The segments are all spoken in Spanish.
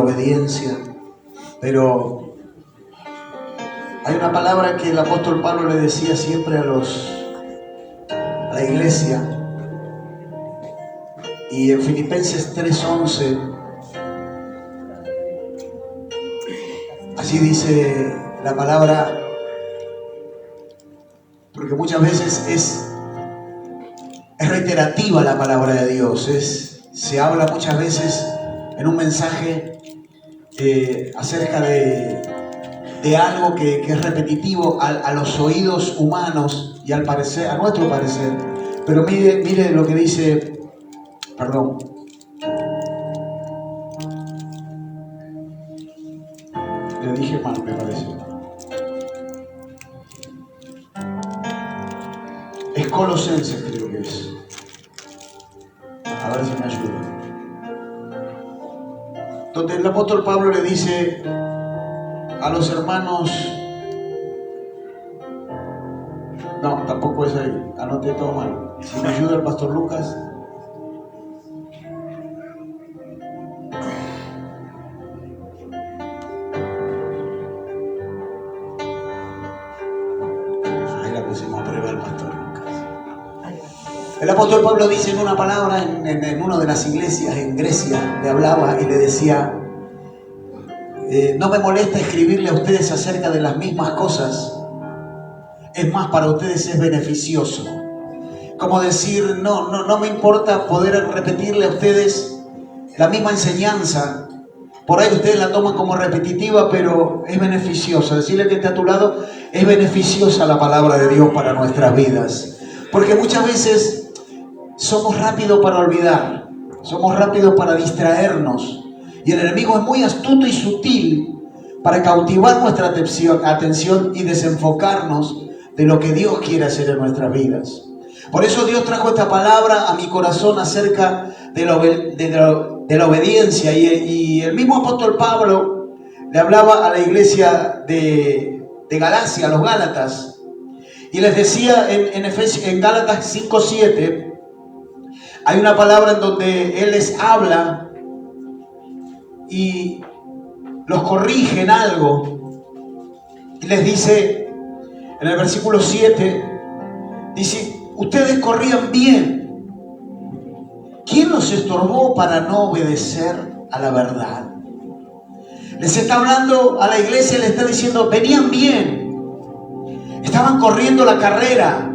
obediencia, pero hay una palabra que el apóstol Pablo le decía siempre a la iglesia, y en Filipenses 3:11, así dice la palabra, porque muchas veces es reiterativa la palabra de Dios, se habla muchas veces en un mensaje acerca de algo que es repetitivo a los oídos humanos y al parecer, a nuestro parecer. Pero mire lo que dice, perdón. Le dije mal, me parece. Es Colosenses, creo que es. A ver si me ayuda. Donde el apóstol Pablo le dice a los hermanos, no, tampoco es ahí, anoté todo mal. Si me ayuda el pastor Lucas. Ahí la pusimos a prueba el pastor Lucas. El apóstol Pablo dice en una palabra, en una de las iglesias en Grecia, le hablaba y le decía, no me molesta escribirle a ustedes acerca de las mismas cosas. Es más, para ustedes es beneficioso. Como decir, no me importa poder repetirle a ustedes la misma enseñanza. Por ahí ustedes la toman como repetitiva, pero es beneficiosa. Decirle que está a tu lado, es beneficiosa la palabra de Dios para nuestras vidas. Porque muchas veces somos rápidos para olvidar, somos rápidos para distraernos. Y el enemigo es muy astuto y sutil para cautivar nuestra atención y desenfocarnos de lo que Dios quiere hacer en nuestras vidas. Por eso Dios trajo esta palabra a mi corazón acerca de la obediencia. Y el mismo apóstol Pablo le hablaba a la iglesia de Galacia, a los Gálatas. Y les decía en Gálatas 5:7, hay una palabra en donde Él les habla y los corrige en algo. Y les dice, en el versículo 7, dice, ustedes corrían bien. ¿Quién los estorbó para no obedecer a la verdad? Les está hablando a la iglesia, le está diciendo, venían bien. Estaban corriendo la carrera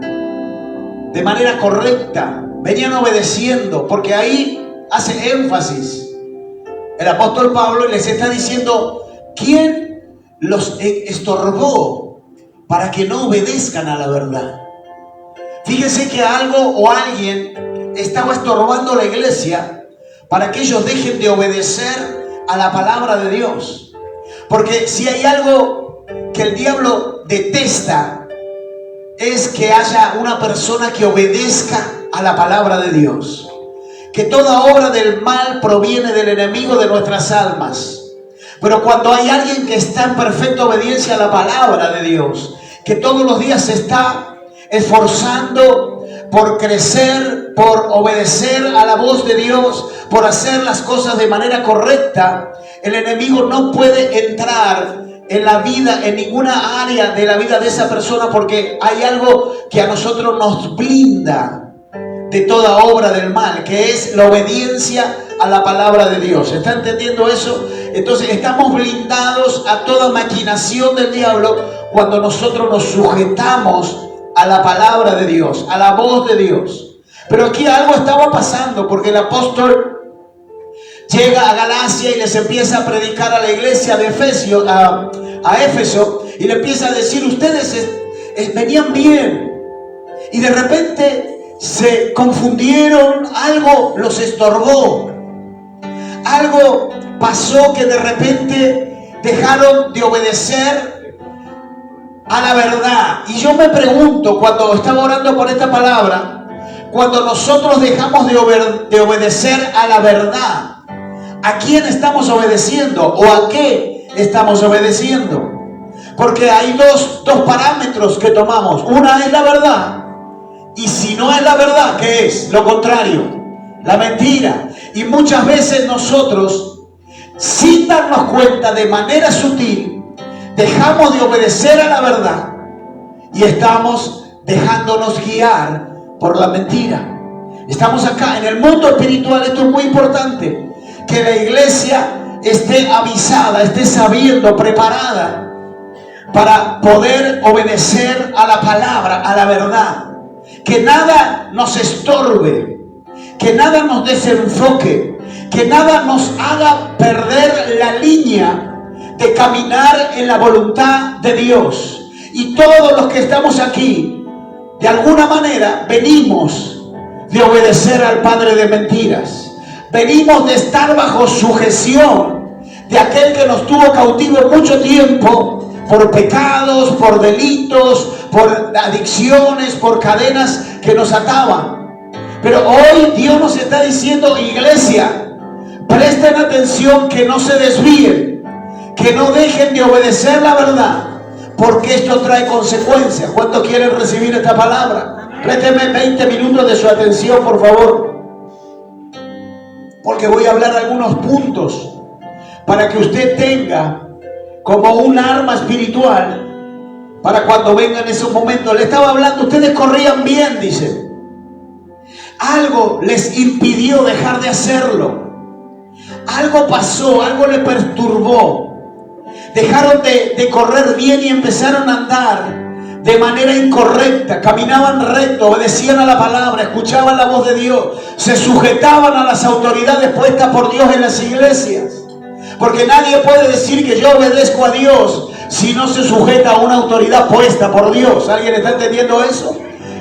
de manera correcta. Venían obedeciendo, porque ahí hace énfasis el apóstol Pablo y les está diciendo, ¿quién los estorbó para que no obedezcan a la verdad? Fíjense que algo o alguien estaba estorbando la iglesia para que ellos dejen de obedecer a la palabra de Dios. Porque si hay algo que el diablo detesta, es que haya una persona que obedezca a la palabra de Dios. Que toda obra del mal proviene del enemigo de nuestras almas. Pero cuando hay alguien que está en perfecta obediencia a la palabra de Dios, que todos los días se está esforzando por crecer, por obedecer a la voz de Dios, por hacer las cosas de manera correcta, el enemigo no puede entrar en la vida, en ninguna área de la vida de esa persona, porque hay algo que a nosotros nos blinda de toda obra del mal, que es la obediencia a la palabra de Dios. ¿Está entendiendo eso? Entonces estamos blindados a toda maquinación del diablo cuando nosotros nos sujetamos a la palabra de Dios, a la voz de Dios. Pero aquí algo estaba pasando, porque el apóstol llega a Galacia y les empieza a predicar a la iglesia de Éfeso, y le empieza a decir, ustedes venían bien, y de repente se confundieron, algo los estorbó, algo pasó que de repente dejaron de obedecer a la verdad. Y yo me pregunto, cuando estaba orando por esta palabra, cuando nosotros dejamos de obedecer a la verdad, ¿a quién estamos obedeciendo o a qué estamos obedeciendo? Porque hay dos parámetros que tomamos. Una es la verdad. Y si no es la verdad, ¿qué es? Lo contrario, la mentira. Y muchas veces nosotros sin darnos cuenta, de manera sutil, dejamos de obedecer a la verdad y estamos dejándonos guiar por la mentira. Estamos acá en el mundo espiritual. Esto es muy importante, que la iglesia esté avisada, esté sabiendo, preparada para poder obedecer a la palabra, a la verdad. Que nada nos estorbe, que nada nos desenfoque, que nada nos haga perder la línea de caminar en la voluntad de Dios. Y todos los que estamos aquí, de alguna manera, venimos de obedecer al padre de mentiras. Venimos de estar bajo sujeción de aquel que nos tuvo cautivo mucho tiempo, por pecados, por delitos, por adicciones, por cadenas que nos ataban. Pero hoy Dios nos está diciendo: iglesia, presten atención, que no se desvíen, que no dejen de obedecer la verdad, porque esto trae consecuencias. ¿Cuántos quieren recibir esta palabra? Présteme 20 minutos de su atención, por favor, porque voy a hablar de algunos puntos para que usted tenga como un arma espiritual para cuando vengan esos momentos. Le estaba hablando, ustedes corrían bien, dice. Algo les impidió dejar de hacerlo. Algo pasó, algo les perturbó. Dejaron de correr bien y empezaron a andar de manera incorrecta. Caminaban recto, obedecían a la palabra, escuchaban la voz de Dios, se sujetaban a las autoridades puestas por Dios en las iglesias. Porque nadie puede decir que yo obedezco a Dios si no se sujeta a una autoridad puesta por Dios. ¿Alguien está entendiendo eso?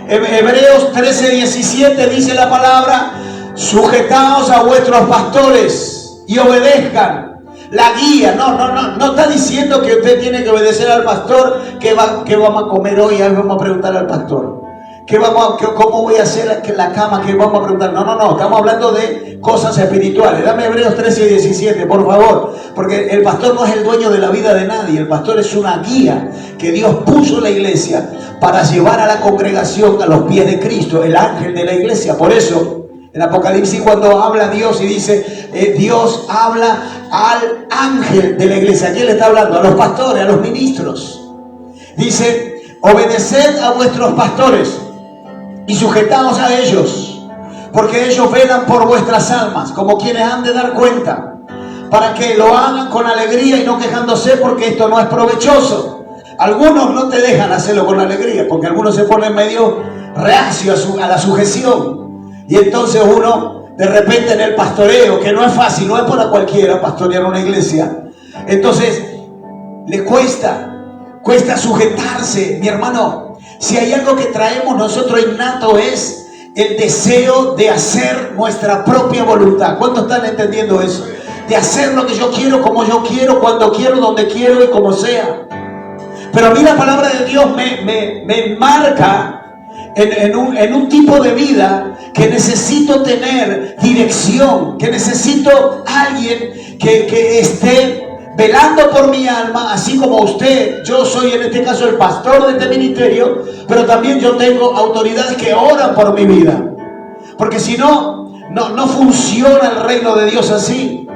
Hebreos 13:17 dice la palabra: sujetaos a vuestros pastores y obedezcan la guía. No está diciendo que usted tiene que obedecer al pastor. ¿Qué vamos a comer hoy? Ahí vamos a preguntar al pastor. ¿Cómo voy a hacer la cama? ¿Qué vamos a preguntar? No, estamos hablando de cosas espirituales. Dame Hebreos 13:17, por favor, porque el pastor no es el dueño de la vida de nadie. El pastor es una guía que Dios puso en la iglesia para llevar a la congregación a los pies de Cristo, el ángel de la iglesia. Por eso, en Apocalipsis, cuando habla Dios y dice, Dios habla al ángel de la iglesia. ¿A quién le está hablando? A los pastores, a los ministros. Dice: obedeced a vuestros pastores y sujetaos a ellos, porque ellos velan por vuestras almas, como quienes han de dar cuenta, para que lo hagan con alegría y no quejándose, porque esto no es provechoso. Algunos no te dejan hacerlo con alegría, porque algunos se ponen medio reacios a la sujeción. Y entonces uno, de repente, en el pastoreo, que no es fácil, no es para cualquiera pastorear una iglesia, entonces le cuesta sujetarse. Mi hermano, si hay algo que traemos nosotros innato, es el deseo de hacer nuestra propia voluntad. ¿Cuántos están entendiendo eso? De hacer lo que yo quiero, como yo quiero, cuando quiero, donde quiero y como sea. Pero a mí la palabra de Dios me enmarca en un tipo de vida que necesito tener dirección, que necesito alguien que esté velando por mi alma, así como usted. Yo soy en este caso el pastor de este ministerio, pero también yo tengo autoridades que oran por mi vida, porque si no funciona el reino de Dios así.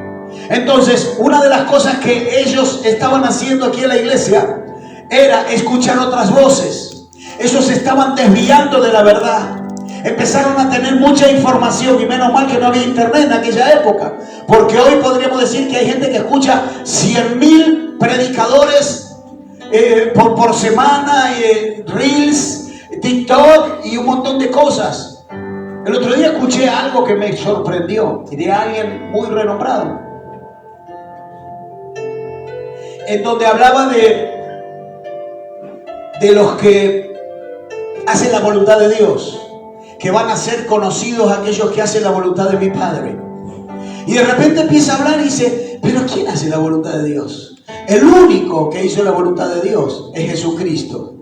Entonces, una de las cosas que ellos estaban haciendo aquí en la iglesia era escuchar otras voces. Ellos se estaban desviando de la verdad. Empezaron a tener mucha información, y menos mal que no había internet en aquella época, porque hoy podríamos decir que hay gente que escucha 100,000 predicadores por semana, Reels, TikTok y un montón de cosas. El otro día escuché algo que me sorprendió, de alguien muy renombrado, en donde hablaba de los que hacen la voluntad de Dios, que van a ser conocidos aquellos que hacen la voluntad de mi Padre. Y de repente empieza a hablar y dice: pero ¿quién hace la voluntad de Dios? El único que hizo la voluntad de Dios es Jesucristo.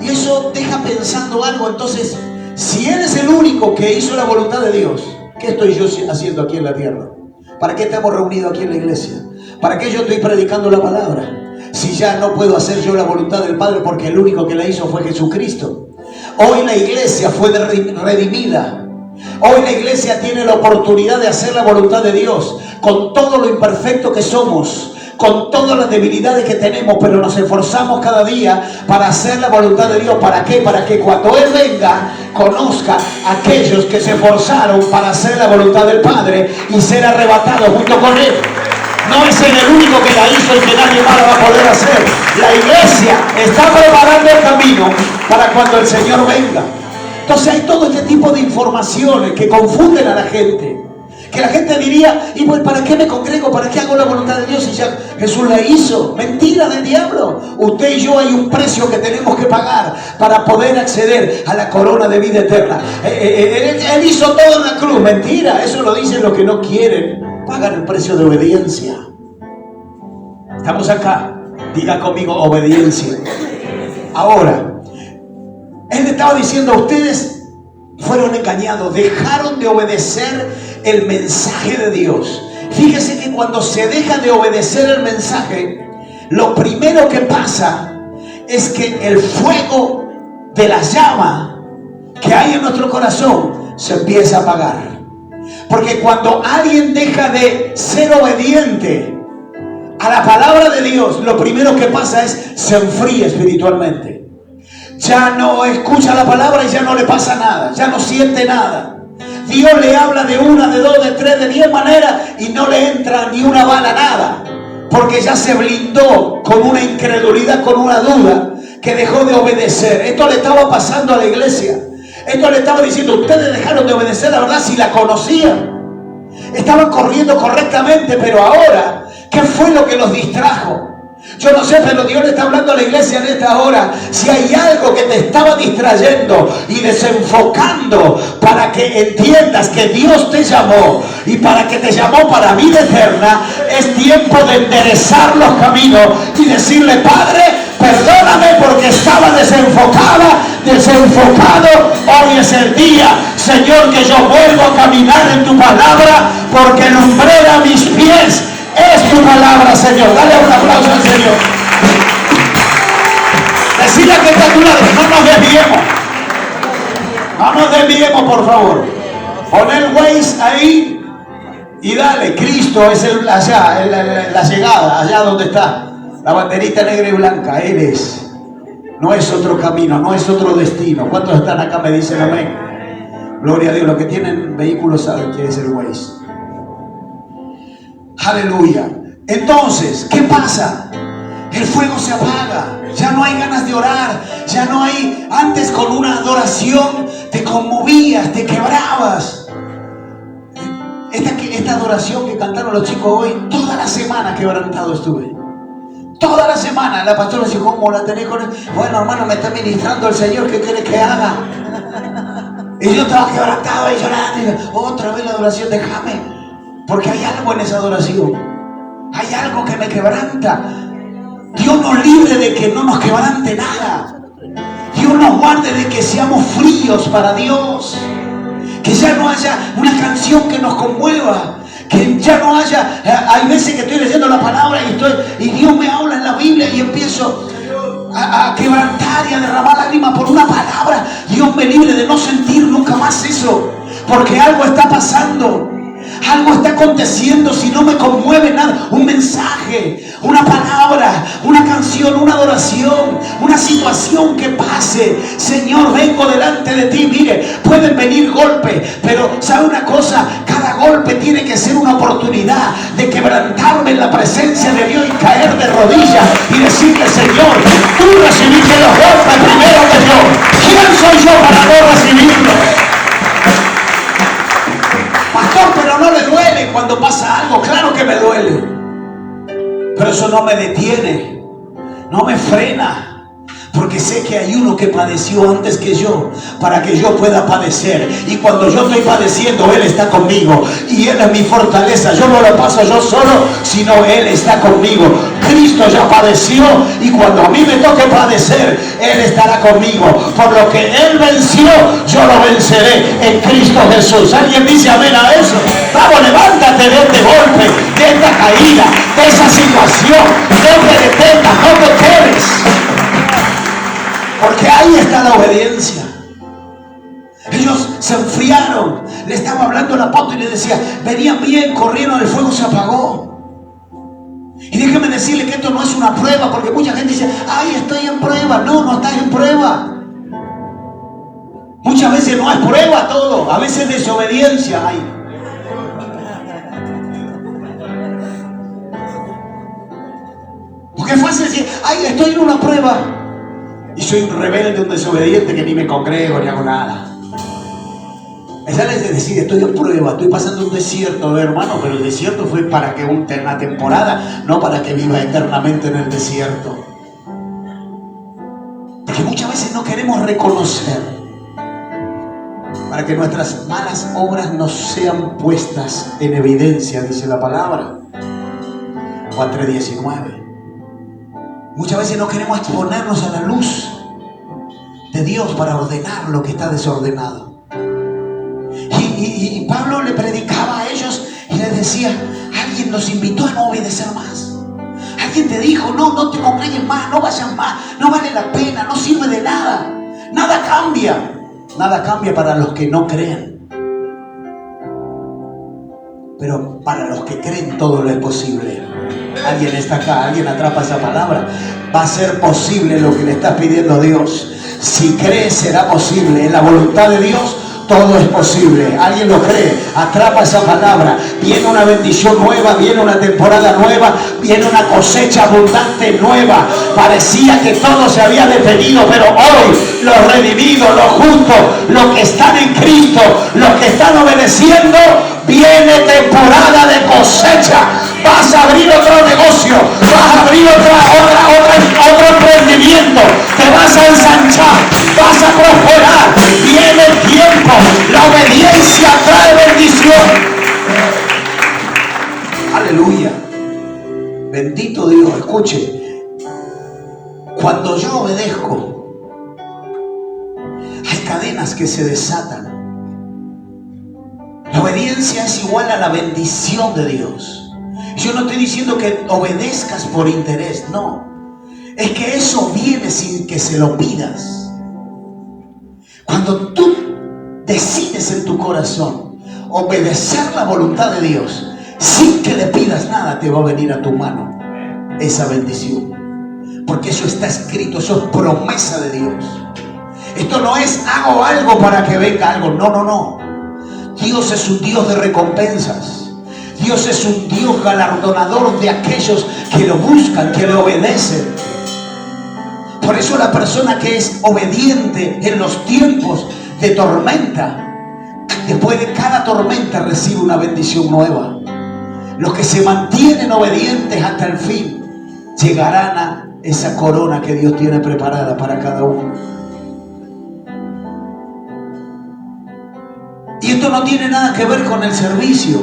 Y eso deja pensando algo. Entonces, si Él es el único que hizo la voluntad de Dios, ¿qué estoy yo haciendo aquí en la tierra? ¿Para qué estamos reunidos aquí en la iglesia? ¿Para qué yo estoy predicando la palabra? Si ya no puedo hacer yo la voluntad del Padre, porque el único que la hizo fue Jesucristo. Hoy la iglesia fue redimida. Hoy la iglesia tiene la oportunidad de hacer la voluntad de Dios con todo lo imperfecto que somos, con todas las debilidades que tenemos, pero nos esforzamos cada día para hacer la voluntad de Dios. ¿Para qué? Para que cuando Él venga, conozca a aquellos que se esforzaron para hacer la voluntad del Padre y ser arrebatados junto con Él. No es Él el único que la hizo y que nadie más la va a poder hacer. La iglesia está preparando el camino para cuando el Señor venga. Entonces hay todo este tipo de informaciones que confunden a la gente. Que la gente diría, y pues ¿para qué me congrego? ¿Para qué hago la voluntad de Dios si ya Jesús la hizo? Mentira del diablo. Usted y yo hay un precio que tenemos que pagar para poder acceder a la corona de vida eterna. Él hizo todo en la cruz. Mentira, eso lo dicen los que no quieren pagar el precio de obediencia. Estamos acá. Diga conmigo, obediencia. Ahora, Él le estaba diciendo a ustedes, fueron engañados, dejaron de obedecer el mensaje de Dios. Fíjese que cuando se deja de obedecer el mensaje, lo primero que pasa es que el fuego de la llama que hay en nuestro corazón se empieza a apagar. Porque cuando alguien deja de ser obediente a la palabra de Dios, lo primero que pasa es se enfría espiritualmente. Ya no escucha la palabra y ya no le pasa nada, ya no siente nada. Dios le habla de una, de dos, de tres, de 10 maneras y no le entra ni una bala, nada. Porque ya se blindó con una incredulidad, con una duda, que dejó de obedecer. Esto le estaba pasando a la iglesia. Esto le estaba diciendo, ustedes dejaron de obedecer la verdad si la conocían. Estaban corriendo correctamente, pero ahora, ¿qué fue lo que los distrajo? Yo no sé, pero Dios le está hablando a la iglesia en esta hora. Si hay algo que te estaba distrayendo y desenfocando para que entiendas que Dios te llamó y para que te llamó para vida eterna, es tiempo de enderezar los caminos y decirle, Padre, perdóname porque estaba desenfocado. Hoy es el día, Señor, que yo vuelvo a caminar en tu palabra, porque lumbrera mis pies es tu palabra, Señor. Dale un aplauso al Señor. Decirle que está a tu lado, no nos desviemos. No nos desviemos, por favor. Pon el Waze ahí y dale. Cristo es allá, la llegada, allá donde está la banderita negra y blanca. Él es. No es otro camino, no es otro destino. ¿Cuántos están acá? Me dicen amén. Gloria a Dios. Los que tienen vehículos saben qué es el Waze. Aleluya. Entonces, ¿qué pasa? El fuego se apaga. Ya no hay ganas de orar. Ya no hay... Antes con una adoración te conmovías, te quebrabas. Esta adoración que cantaron los chicos hoy, toda la semana quebrantado estuve. Toda la semana. La pastora dice, ¿cómo la tenés con él? Bueno, hermano, me está ministrando el Señor. ¿Qué quiere que haga? Y yo estaba quebrantado y llorando. Otra vez la adoración, déjame. Porque hay algo en esa adoración. Hay algo que me quebranta. Dios nos libre de que no nos quebrante nada. Dios nos guarde de que seamos fríos para Dios. Que ya no haya una canción que nos conmueva. Que ya no haya... Hay veces que estoy leyendo la palabra y Dios me habla en la Biblia y empiezo a quebrantar y a derramar lágrimas por una palabra. Dios me libre de no sentir nunca más eso. Porque algo está pasando. Algo está aconteciendo si no me conmueve nada. Un mensaje, una palabra, una canción, una adoración, una situación que pase. Señor, vengo delante de ti. Mire, pueden venir golpes, pero ¿sabe una cosa? Cada golpe tiene que ser una oportunidad de quebrantarme en la presencia de Dios y caer de rodillas y decirle, Señor, tú recibiste los golpes primero que yo. ¿Quién soy yo para no recibirlos? Pastor, pero no le duele cuando pasa algo. Claro que me duele, pero eso no me detiene, no me frena. Porque sé que hay uno que padeció antes que yo, para que yo pueda padecer. Y cuando yo estoy padeciendo, Él está conmigo. Y Él es mi fortaleza. Yo no lo paso yo solo, sino Él está conmigo. Cristo ya padeció. Y cuando a mí me toque padecer, Él estará conmigo. Por lo que Él venció, yo lo venceré en Cristo Jesús. ¿Alguien dice amén a eso? Vamos, levántate de este golpe, de esta caída, de esa situación. No te detengas, no te quedes. Porque ahí está la obediencia. Ellos se enfriaron. Le estaba hablando el apóstol y le decía, venían bien, corrieron, el fuego se apagó. Y déjeme decirle que esto no es una prueba, porque mucha gente dice, ay, estoy en prueba. No, no estás en prueba. Muchas veces no es prueba todo, a veces desobediencia hay. Porque es fácil decir, ay, estoy en una prueba y soy un rebelde, un desobediente que ni me congrego ni hago nada. Esa es decir, estoy en prueba, estoy pasando un desierto, hermano, pero el desierto fue para que una temporada, no para que viva eternamente en el desierto. Porque muchas veces no queremos reconocer, para que nuestras malas obras no sean puestas en evidencia, dice la palabra. Juan 3:19. Muchas veces no queremos exponernos a la luz de Dios para ordenar lo que está desordenado. Y Pablo le predicaba a ellos y les decía, alguien nos invitó a no obedecer más. Alguien te dijo, no te congregues más, no vayas más, no vale la pena, no sirve de nada. Nada cambia. Nada cambia para los que no creen. Pero para los que creen todo lo es posible. Alguien está acá, alguien atrapa esa palabra. Va a ser posible lo que le estás pidiendo a Dios. Si crees será posible. En la voluntad de Dios todo es posible. ¿Alguien lo cree? Atrapa esa palabra. Viene una bendición nueva, viene una temporada nueva, viene una cosecha abundante nueva. Parecía que todo se había detenido, pero hoy los redimidos, los justos, los que están en Cristo, los que están obedeciendo, viene temporada de cosecha. Vas a abrir otro negocio, vas a abrir otro emprendimiento, te vas a ensanchar, vas a prosperar. Viene el tiempo, la obediencia trae bendición. Aleluya. Bendito Dios. Escuche, cuando yo obedezco, hay cadenas que se desatan. La obediencia es igual a la bendición de Dios. Yo no estoy diciendo que obedezcas por interés, no. Es que eso viene sin que se lo pidas. Cuando tú decides en tu corazón obedecer la voluntad de Dios, sin que le pidas nada, te va a venir a tu mano esa bendición. Porque eso está escrito, eso es promesa de Dios. Esto no es hago algo para que venga algo, no. Dios es un Dios de recompensas. Dios es un Dios galardonador de aquellos que lo buscan, que le obedecen. Por eso la persona que es obediente en los tiempos de tormenta, después de cada tormenta recibe una bendición nueva. Los que se mantienen obedientes hasta el fin llegarán a esa corona que Dios tiene preparada para cada uno. Y esto no tiene nada que ver con el servicio,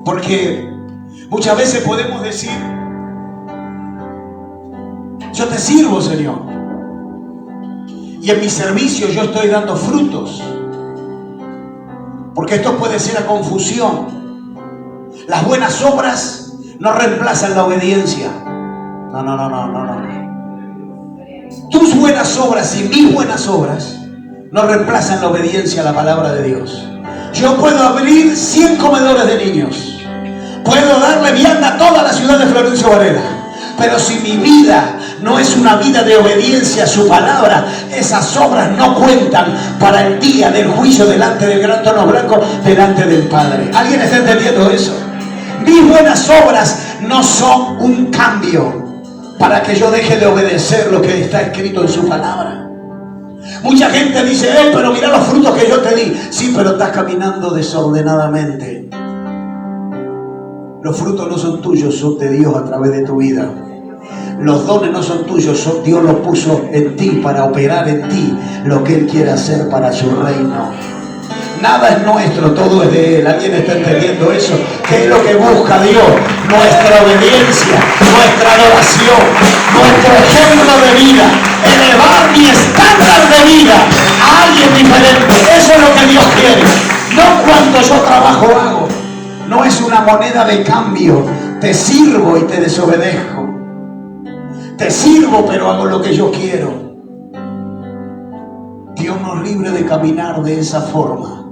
porque muchas veces podemos decir, yo te sirvo, Señor, y en mi servicio yo estoy dando frutos, porque esto puede ser a confusión. Las buenas obras no reemplazan la obediencia. No. Tus buenas obras y mis buenas obras no reemplazan la obediencia a la palabra de Dios. Yo puedo abrir 100 comedores de niños, puedo darle vianda a toda la ciudad de Florencio Varela, pero si mi vida no es una vida de obediencia a su palabra, esas obras no cuentan para el día del juicio delante del gran trono blanco, delante del Padre. ¿Alguien está entendiendo eso? Mis buenas obras no son un cambio para que yo deje de obedecer lo que está escrito en su palabra. Mucha gente dice, pero mira los frutos que yo te di. Sí, pero estás caminando desordenadamente. Los frutos no son tuyos, son de Dios a través de tu vida. Los dones no son tuyos, Dios los puso en ti para operar en ti lo que Él quiere hacer para su reino. Nada es nuestro, todo es de Él. ¿Alguien está entendiendo eso? ¿Qué es lo que busca Dios? Nuestra obediencia, nuestra adoración, nuestro ejemplo de vida, elevar mi estándar de vida a alguien diferente. Eso es lo que Dios quiere. No cuánto yo trabajo hago. No es una moneda de cambio. Te sirvo y te desobedezco. Te sirvo pero hago lo que yo quiero. Dios nos libre de caminar de esa forma.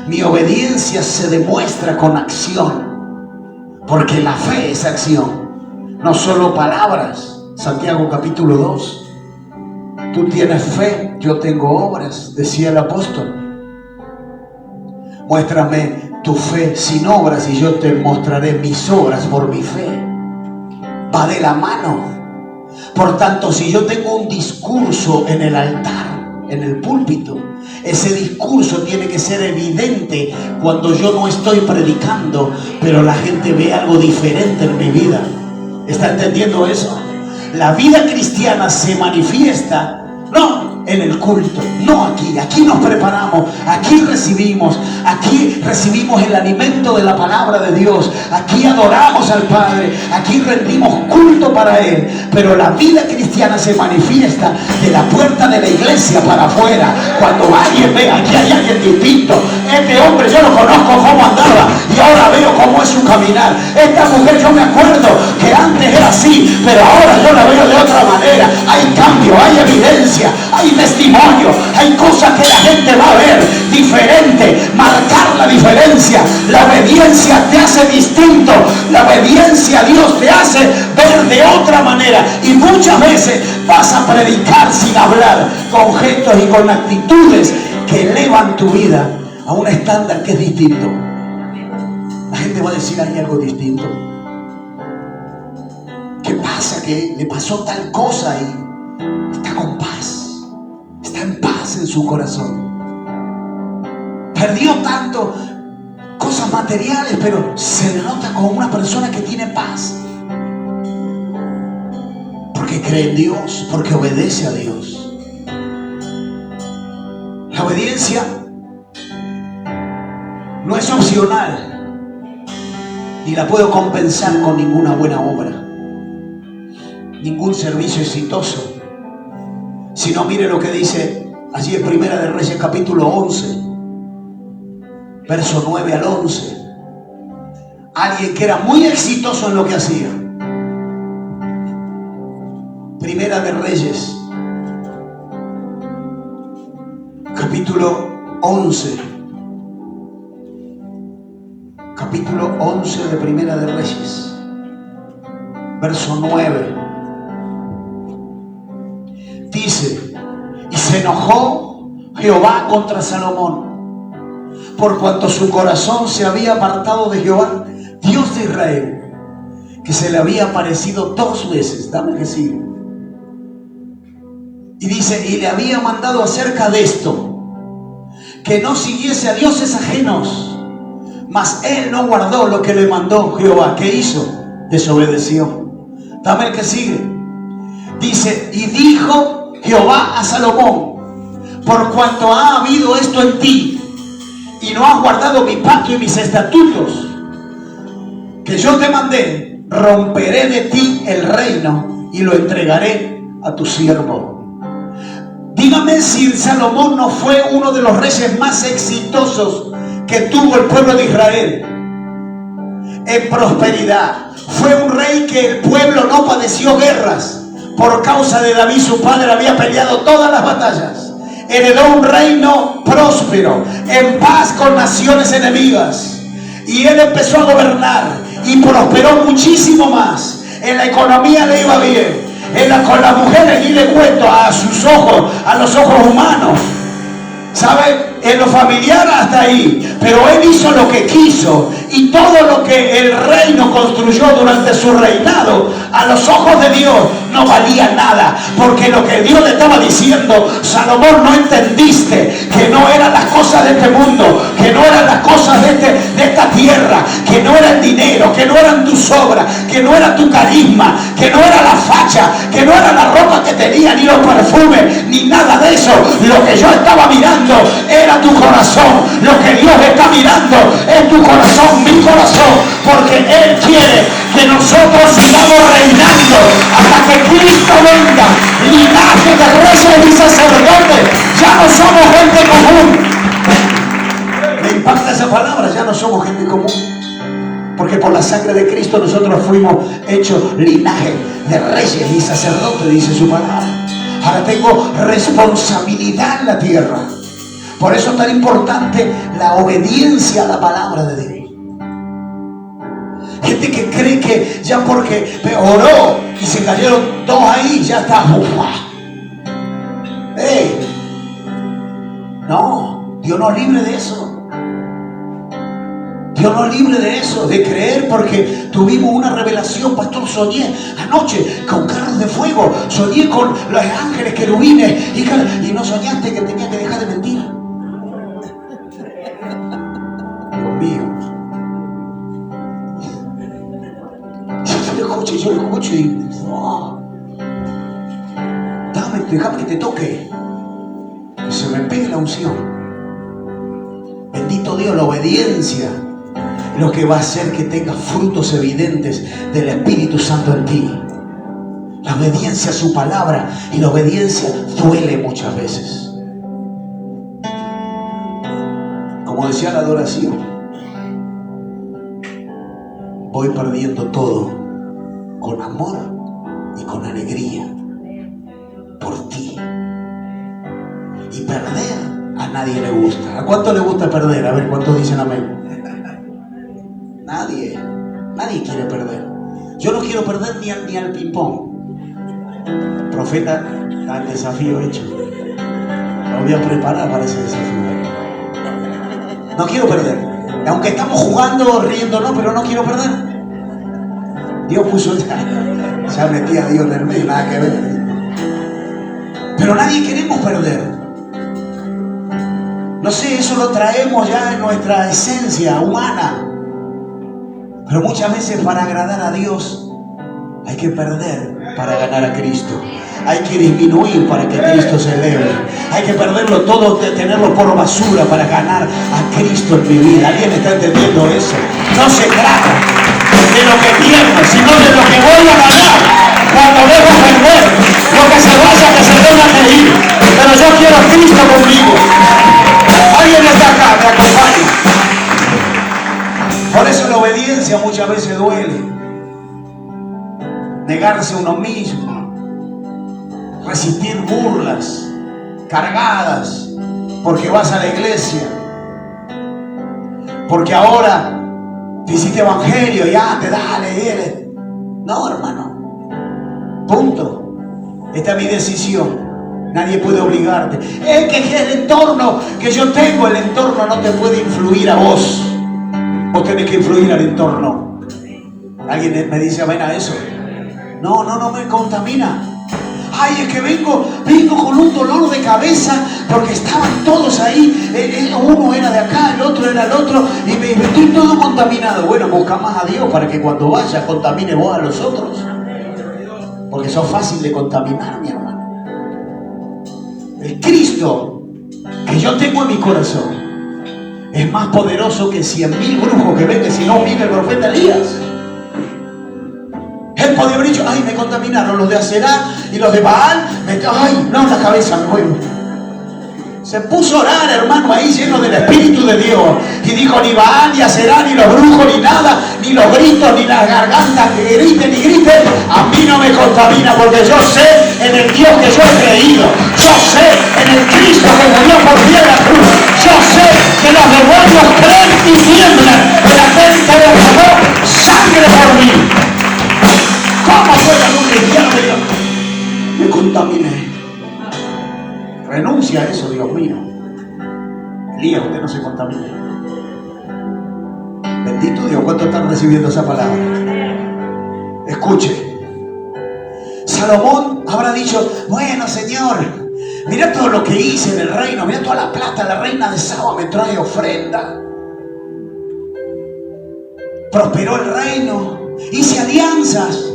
Mi obediencia se demuestra con acción, porque la fe es acción, no solo palabras. Santiago capítulo 2. Tú tienes fe, yo tengo obras, decía el apóstol. Muéstrame tu fe sin obras y yo te mostraré mis obras por mi fe. Va de la mano. Por tanto, si yo tengo un discurso en el altar, en el púlpito, ese discurso tiene que ser evidente cuando yo no estoy predicando, pero la gente ve algo diferente en mi vida. ¿Está entendiendo eso? La vida cristiana se manifiesta no en el culto, no aquí. Aquí nos preparamos, aquí recibimos el alimento de la palabra de Dios, aquí adoramos al Padre, aquí rendimos culto para Él. Pero la vida cristiana se manifiesta de la puerta de la iglesia para afuera. Cuando alguien ve, aquí hay alguien distinto. Este hombre yo lo conozco cómo andaba y ahora veo cómo es su caminar. Esta mujer yo me acuerdo que antes era así, pero ahora yo la veo de otra manera. Hay cambio, hay evidencia, hay testimonio, hay cosas que la gente va a ver diferente, marcar la diferencia. La obediencia te hace distinto, la obediencia a Dios te hace ver de otra manera. Y muchas veces vas a predicar sin hablar, con gestos y con actitudes que elevan tu vida a un estándar que es distinto. La gente va a decir: hay algo distinto. ¿Qué pasa? Que le pasó tal cosa y está con paz, está en paz en su corazón. Perdió tanto cosas materiales, pero se le nota como una persona que tiene paz, porque cree en Dios, porque obedece a Dios. La obediencia no es opcional, ni la puedo compensar con ninguna buena obra, ningún servicio exitoso. Si no, mire lo que dice allí en Primera de Reyes capítulo 11, verso 9 al 11. Alguien que era muy exitoso en lo que hacía. Primera de Reyes capítulo 11. Capítulo 11 de Primera de Reyes, verso 9. Dice: y se enojó Jehová contra Salomón, por cuanto su corazón se había apartado de Jehová, Dios de Israel, que se le había aparecido 2 veces. Dame que sigue. Y dice: y le había mandado acerca de esto, que no siguiese a dioses ajenos. Mas él no guardó lo que le mandó Jehová. ¿Qué hizo? Desobedeció. Dame el que sigue. Dice: y dijo Jehová a Salomón: por cuanto ha habido esto en ti, y no has guardado mi pacto y mis estatutos que yo te mandé, romperé de ti el reino y lo entregaré a tu siervo. Dígame si Salomón no fue uno de los reyes más exitosos que tuvo el pueblo de Israel en prosperidad. Fue un rey que el pueblo no padeció guerras. Por causa de David, su padre, había peleado todas las batallas. Heredó un reino próspero, en paz con naciones enemigas. Y él empezó a gobernar y prosperó muchísimo más. En la economía le iba bien. Con las mujeres, y le cuento, a sus ojos, a los ojos humanos, ¿sabe? En lo familiar hasta ahí. Pero él hizo lo que quiso, y todo lo que el reino construyó durante su reinado, a los ojos de Dios no valía nada. Porque lo que Dios le estaba diciendo: Salomón, no entendiste que no eran las cosas de este mundo, que no eran las cosas de esta tierra, que no era el dinero, que no eran tus obras, que no era tu carisma, que no era la facha, que no era la ropa que tenía, ni los perfumes, ni nada de eso. Lo que yo estaba mirando era tu corazón. Lo que Dios está mirando es tu corazón, mi corazón, porque Él quiere que nosotros sigamos reinando hasta que Cristo venga. Linaje de reyes y sacerdotes. Ya no somos gente común. Me impacta esa palabra: ya no somos gente común, porque por la sangre de Cristo nosotros fuimos hechos linaje de reyes y sacerdotes, dice su palabra. Ahora tengo responsabilidad en la tierra. Por eso es tan importante la obediencia a la palabra de Dios. Gente que cree que ya porque oró y se cayeron dos ahí, ya está. ¡Ey! No, Dios nos libre de eso. Dios nos libre de eso, de creer porque tuvimos una revelación. Pastor, soñé anoche con carros de fuego, soñé con los ángeles querubines y no soñaste que tenía que dejar de mentir. Dios mío. Yo lo escucho y déjame que te toque, que se me pegue la unción. Bendito Dios, la obediencia es lo que va a hacer que tengas frutos evidentes del Espíritu Santo en ti. La obediencia a su palabra, y la obediencia duele muchas veces. Como decía la adoración, voy perdiendo todo con amor y con alegría por ti. Y perder a nadie le gusta. ¿A cuánto le gusta perder? A ver, ¿cuántos dicen amén? Nadie quiere perder. Yo no quiero perder ni al ping-pong. Profeta, está el desafío hecho. Lo voy a preparar para ese desafío. No quiero perder. Aunque estamos jugando, riéndonos, pero no quiero perder. Dios puso ya metía a Dios en el medio, nada que ver. Pero nadie queremos perder. No sé, eso lo traemos ya en nuestra esencia humana. Pero muchas veces para agradar a Dios hay que perder para ganar a Cristo. Hay que disminuir para que Cristo se eleve. Hay que perderlo todo, tenerlo por basura para ganar a Cristo en mi vida. ¿Alguien está entendiendo eso? No se trata de lo que pierdo, sino de lo que voy a ganar cuando dejo perder. Lo que se vaya, que se tenga que ir. Pero yo quiero a Cristo conmigo. Alguien está acá, me acompaña. Por eso la obediencia muchas veces duele. Negarse a uno mismo. Resistir burlas cargadas porque vas a la iglesia, porque ahora te hiciste evangelio y antes dale. No, hermano, punto. Esta es mi decisión. Nadie puede obligarte. Es que el entorno que yo tengo, el entorno no te puede influir a vos. Vos tenés que influir al entorno. ¿Alguien me dice amén a eso? No me contamina. Ay, es que vengo con un dolor de cabeza porque estaban todos ahí. Uno era de acá, el otro era el otro, y me estoy todo contaminado. Bueno, busca más a Dios para que cuando vayas contamine vos a los otros. Porque sos fácil de contaminar, mi hermano. El Cristo que yo tengo en mi corazón es más poderoso que 100.000 brujos que vengan si no viene el profeta Elías. Él podía haber dicho, ay, me contaminaron los de Aserá y los de Baal. Ay, no, la cabeza me mueve. Se puso a orar, hermano, ahí lleno del Espíritu de Dios. Y dijo, ni Baal, ni Aserá, ni los brujos, ni nada, ni los gritos, ni las gargantas que griten y griten. A mí no me contamina porque yo sé en el Dios que yo he creído. Yo sé en el Cristo que murió por mí en la cruz. Yo sé que los demonios creen y tiemblan en aquel que derramó sangre por mí. ¿Cómo puede un cristiano me contaminé? Renuncia a eso, Dios mío. Elías, usted no se contamine. Bendito Dios, ¿cuánto están recibiendo esa palabra? Escuche. Salomón habrá dicho, bueno, Señor, mira todo lo que hice en el reino, mira toda la plata, la reina de Saba me trae ofrenda. Prosperó el reino, hice alianzas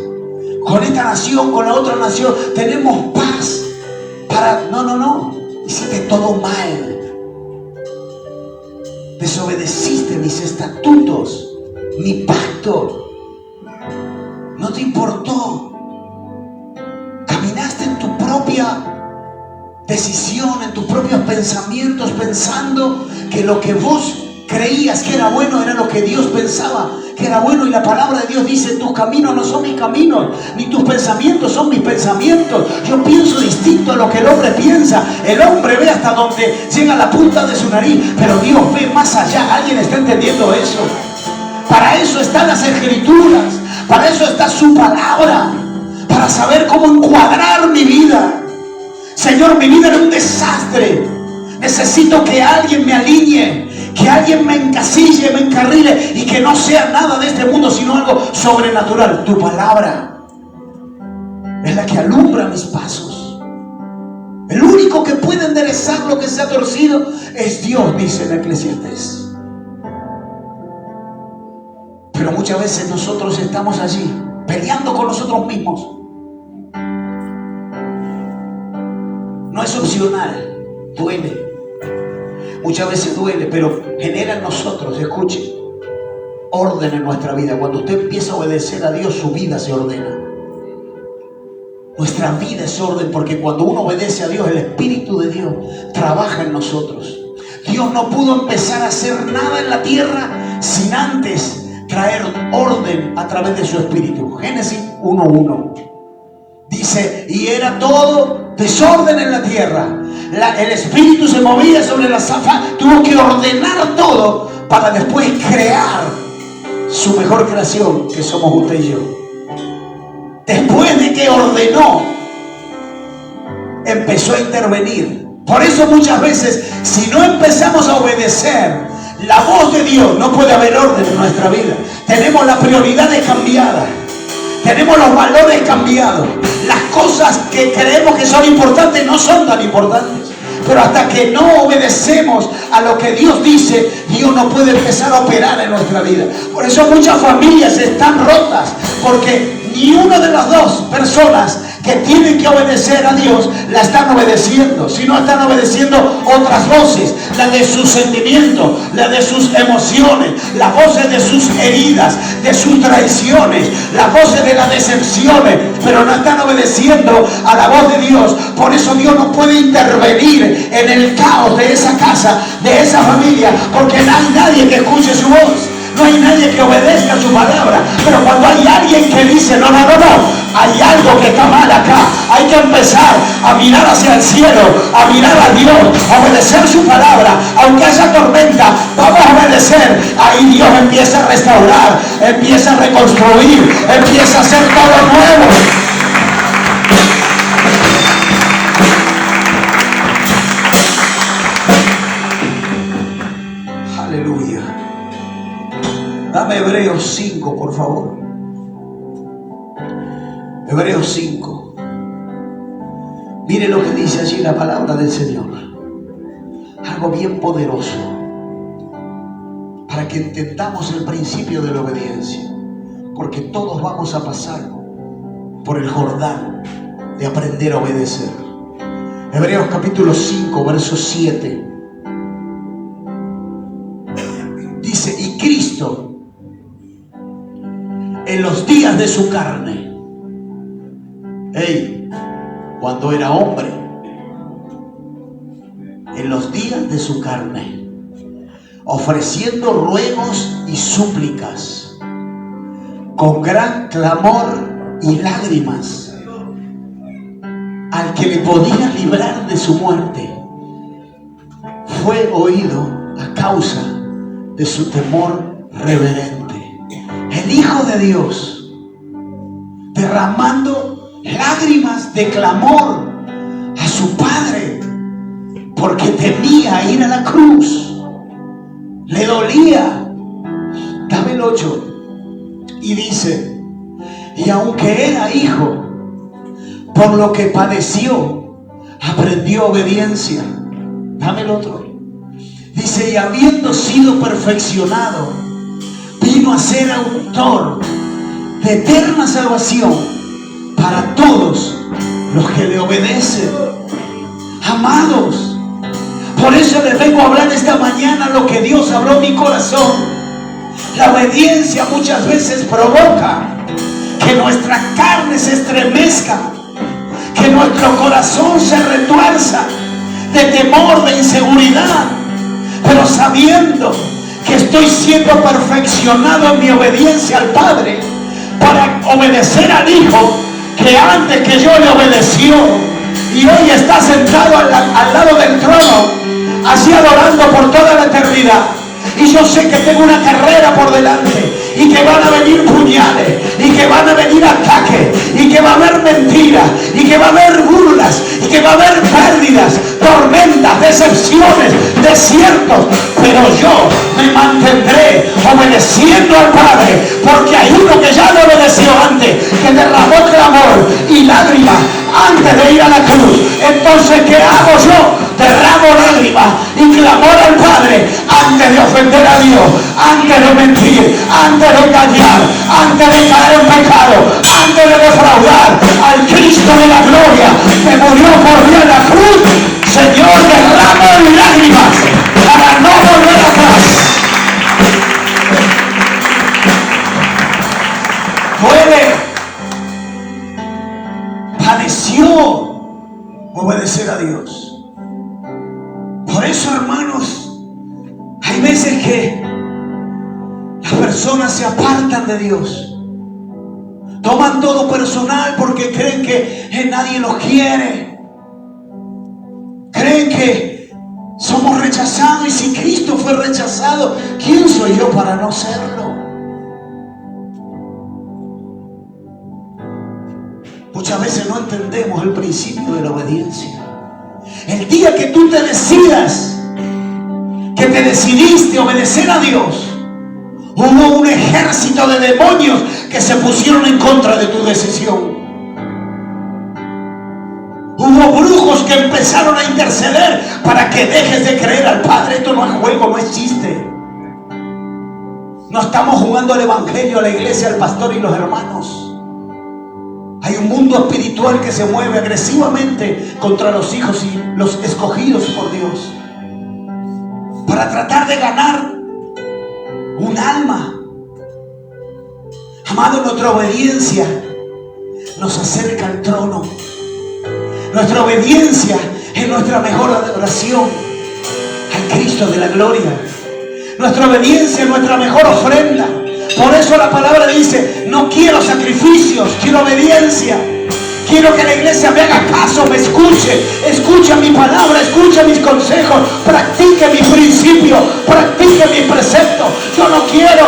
con esta nación, con la otra nación, tenemos paz para... No, hiciste todo mal. Desobedeciste mis estatutos, mi pacto. No te importó. Caminaste en tu propia decisión, en tus propios pensamientos, pensando que lo que vos creías que era bueno, era lo que Dios pensaba que era bueno. Y la palabra de Dios dice: tus caminos no son mis caminos, ni tus pensamientos son mis pensamientos. Yo pienso distinto a lo que el hombre piensa. El hombre ve hasta donde llega la punta de su nariz, pero Dios ve más allá. ¿Alguien está entendiendo eso? Para eso están las Escrituras, para eso está su palabra, para saber cómo encuadrar mi vida. Señor, mi vida era un desastre. Necesito que alguien me alinee, que alguien me encasille, me encarrile, y que no sea nada de este mundo, sino algo sobrenatural. Tu palabra es la que alumbra mis pasos. El único que puede enderezar lo que se ha torcido es Dios, dice en Eclesiastés. Pero muchas veces nosotros estamos allí peleando con nosotros mismos. No es opcional, duele. Muchas veces duele, pero genera en nosotros, escuche, orden en nuestra vida. Cuando usted empieza a obedecer a Dios, su vida se ordena. Nuestra vida es orden, porque cuando uno obedece a Dios, el Espíritu de Dios trabaja en nosotros. Dios no pudo empezar a hacer nada en la tierra sin antes traer orden a través de su Espíritu. Génesis 1:1 dice: y era todo desorden en la tierra. El Espíritu se movía sobre la zafa. Tuvo que ordenar todo para después crear su mejor creación, que somos usted y yo. Después de que ordenó, empezó a intervenir. Por eso muchas veces, si no empezamos a obedecer la voz de Dios, no puede haber orden en nuestra vida. Tenemos las prioridades cambiadas, tenemos los valores cambiados. Las cosas que creemos que son importantes no son tan importantes. Pero hasta que no obedecemos a lo que Dios dice, Dios no puede empezar a operar en nuestra vida. Por eso muchas familias están rotas, porque ni una de las dos personas que tienen que obedecer a Dios la están obedeciendo, sino están obedeciendo otras voces, la de sus sentimientos, la de sus emociones, las voces de sus heridas, de sus traiciones, las voces de las decepciones, pero no están obedeciendo a la voz de Dios. Por eso Dios no puede intervenir en el caos de esa casa, de esa familia, porque no hay nadie que escuche su voz. No hay nadie que obedezca su palabra. Pero cuando hay alguien que dice: no, hay algo que está mal acá, hay que empezar a mirar hacia el cielo, a mirar a Dios, a obedecer su palabra, aunque haya tormenta, vamos a obedecer. Ahí Dios empieza a restaurar, empieza a reconstruir, empieza a hacer todo nuevo. Aleluya. Dame Hebreos 5, por favor. Hebreos 5. Mire lo que dice allí la palabra del Señor. Algo bien poderoso para que entendamos el principio de la obediencia. Porque todos vamos a pasar por el Jordán de aprender a obedecer. Hebreos capítulo 5, verso 7. Dice: y Cristo, en los días de su carne, cuando era hombre, en los días de su carne, ofreciendo ruegos y súplicas, con gran clamor y lágrimas, al que le podía librar de su muerte, fue oído a causa de su temor reverente. El Hijo de Dios derramando lágrimas de clamor a su Padre, porque temía ir a la cruz, le dolía. Dame el 8. Y dice: y aunque era hijo, por lo que padeció, aprendió obediencia. Dame el otro. Dice: y habiendo sido perfeccionado, vino a ser autor de eterna salvación para todos los que le obedecen. Amados, por eso les vengo a hablar esta mañana lo que Dios habló en mi corazón. La obediencia muchas veces provoca que nuestra carne se estremezca, que nuestro corazón se retuerza de temor, de inseguridad, pero sabiendo que estoy siendo perfeccionado en mi obediencia al Padre para obedecer al Hijo que antes que yo le obedeció y hoy está sentado al lado del trono, así adorando por toda la eternidad. Y yo sé que tengo una carrera por delante y que van a venir puñales y que van a venir ataques y que va a haber mentiras y que va a haber burlas y que va a haber pérdidas, tormentas, decepciones, desiertos, pero yo me mantendré obedeciendo al Padre, porque hay uno que ya lo obedeció antes, que derramó clamor y lágrimas antes de ir a la cruz. Entonces, ¿qué hago yo? Derramo lágrimas y clamor al Padre antes de ofender a Dios, antes de mentir, antes de engañar, antes de caer en pecado, antes de defraudar al Cristo de la gloria que murió por mí en la cruz. Señor, derramo lágrimas para no volver atrás. Duele, padeció obedecer a Dios. Por eso, hermanos, hay veces que las personas se apartan de Dios, toman todo personal porque creen que nadie los quiere, creen que somos rechazados, y si Cristo fue rechazado, ¿quién soy yo para no serlo? Muchas veces no entendemos el principio de la obediencia. El día que tú te decidas, que te decidiste obedecer a Dios, hubo un ejército de demonios que se pusieron en contra de tu decisión. Hubo brujos que empezaron a interceder para que dejes de creer al Padre. Esto no es juego, no es chiste. No estamos jugando al evangelio, a la iglesia, al pastor y los hermanos. Hay un mundo espiritual que se mueve agresivamente contra los hijos y los escogidos por Dios para tratar de ganar un alma. Amado, nuestra obediencia nos acerca al trono. Nuestra obediencia es nuestra mejor adoración al Cristo de la gloria. Nuestra obediencia es nuestra mejor ofrenda. Por eso la palabra dice: no quiero sacrificios, quiero obediencia. Quiero que la iglesia me haga caso, me escuche mi palabra, escuche mis consejos, practique mis principios, practique mis preceptos. Yo no quiero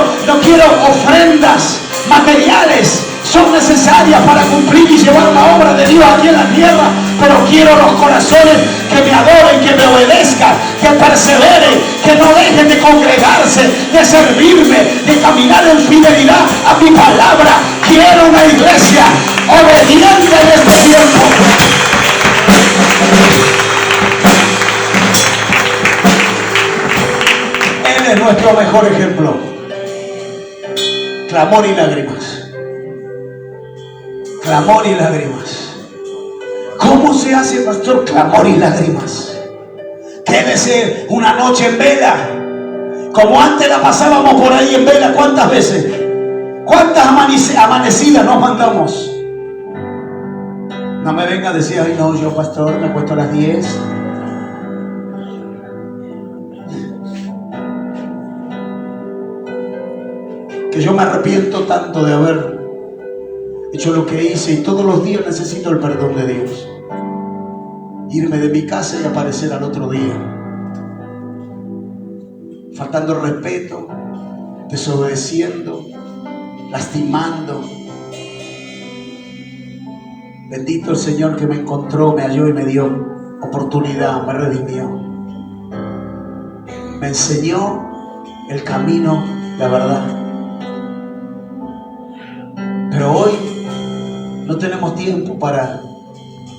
ofrendas materiales. Son necesarias para cumplir y llevar la obra de Dios aquí en la tierra, pero quiero los corazones que me adoren, que me obedezcan, que perseveren, que no dejen de congregarse, de servirme, de caminar en fidelidad a mi palabra. Quiero una iglesia obediente en este tiempo. Él es nuestro mejor ejemplo. Clamor y lágrimas. Clamor y lágrimas. ¿Cómo se hace, pastor? Clamor y lágrimas. Quédese una noche en vela, como antes la pasábamos por ahí en vela. ¿Cuántas veces? ¿Cuántas amanecidas nos mandamos? No me venga a decir: ay no, yo pastor me acuesto a las 10. Que yo me arrepiento tanto de haber hecho lo que hice, y todos los días necesito el perdón de Dios. Irme de mi casa y aparecer al otro día faltando respeto, desobedeciendo, lastimando. Bendito el Señor que me encontró, me halló y me dio oportunidad, me redimió, me enseñó el camino, la verdad. Pero hoy no tenemos tiempo para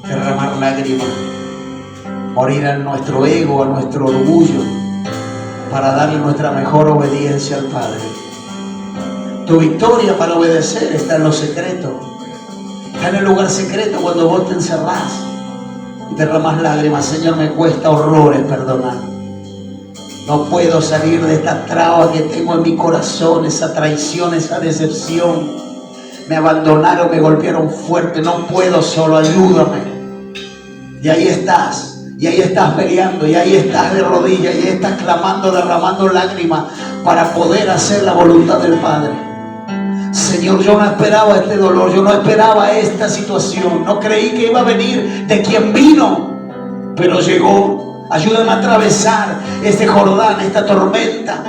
derramar lágrimas, morir a nuestro ego, a nuestro orgullo, para darle nuestra mejor obediencia al Padre. Tu victoria para obedecer está en lo secreto, está en el lugar secreto, cuando vos te encerrás y derramás lágrimas. Señor, me cuesta horrores perdonar. No puedo salir de esta traba que tengo en mi corazón, esa traición, esa decepción. Me abandonaron, me golpearon fuerte, no puedo solo, ayúdame. Y ahí estás, Y ahí estás peleando, y ahí estás de rodillas, y ahí estás clamando, derramando lágrimas para poder hacer la voluntad del Padre. Señor, yo no esperaba este dolor, yo no esperaba esta situación, no creí que iba a venir de quien vino, pero llegó. Ayúdame a atravesar este Jordán, esta tormenta,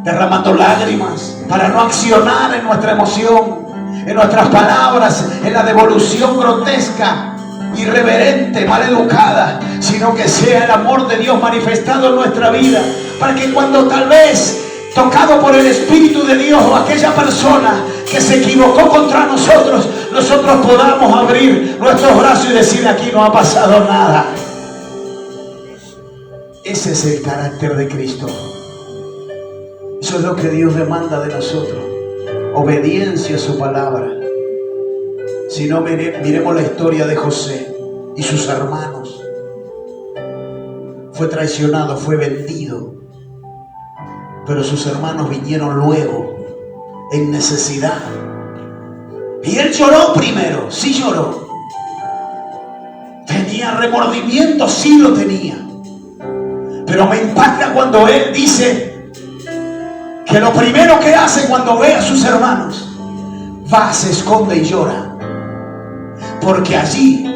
derramando lágrimas para no accionar en nuestra emoción, en nuestras palabras, en la devolución grotesca, irreverente, maleducada, sino que sea el amor de Dios manifestado en nuestra vida, para que cuando tal vez tocado por el Espíritu de Dios o aquella persona que se equivocó contra nosotros, nosotros podamos abrir nuestros brazos y decir: aquí no ha pasado nada. Ese es el carácter de Cristo. Eso es lo que Dios demanda de nosotros: obediencia a su palabra. Si no, miremos la historia de José y sus hermanos. Fue traicionado, fue vendido, pero sus hermanos vinieron luego en necesidad, y él lloró primero. Sí lloró. Tenía remordimiento, sí lo tenía. Pero me impacta cuando él dice que lo primero que hace cuando ve a sus hermanos, va, se esconde y llora. Porque allí,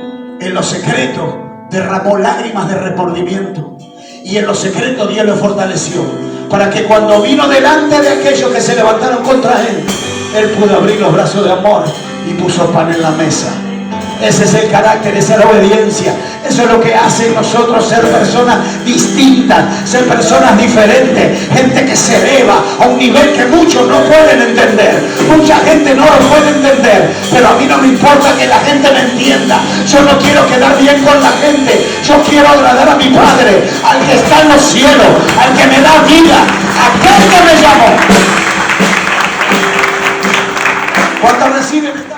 en lo secreto, derramó lágrimas de remordimiento. Y en lo secreto Dios lo fortaleció, para que cuando vino delante de aquellos que se levantaron contra él pudo abrir los brazos de amor y puso pan en la mesa. Ese es el carácter, esa es la obediencia. Eso es lo que hace en nosotros ser personas distintas, ser personas diferentes, gente que se eleva a un nivel que muchos no pueden entender. Mucha gente no lo puede entender, pero a mí no me importa que la gente me entienda. Yo no quiero quedar bien con la gente, yo quiero agradar a mi Padre, al que está en los cielos, al que me da vida, aquel que me llamó. ¿Cuántos reciben?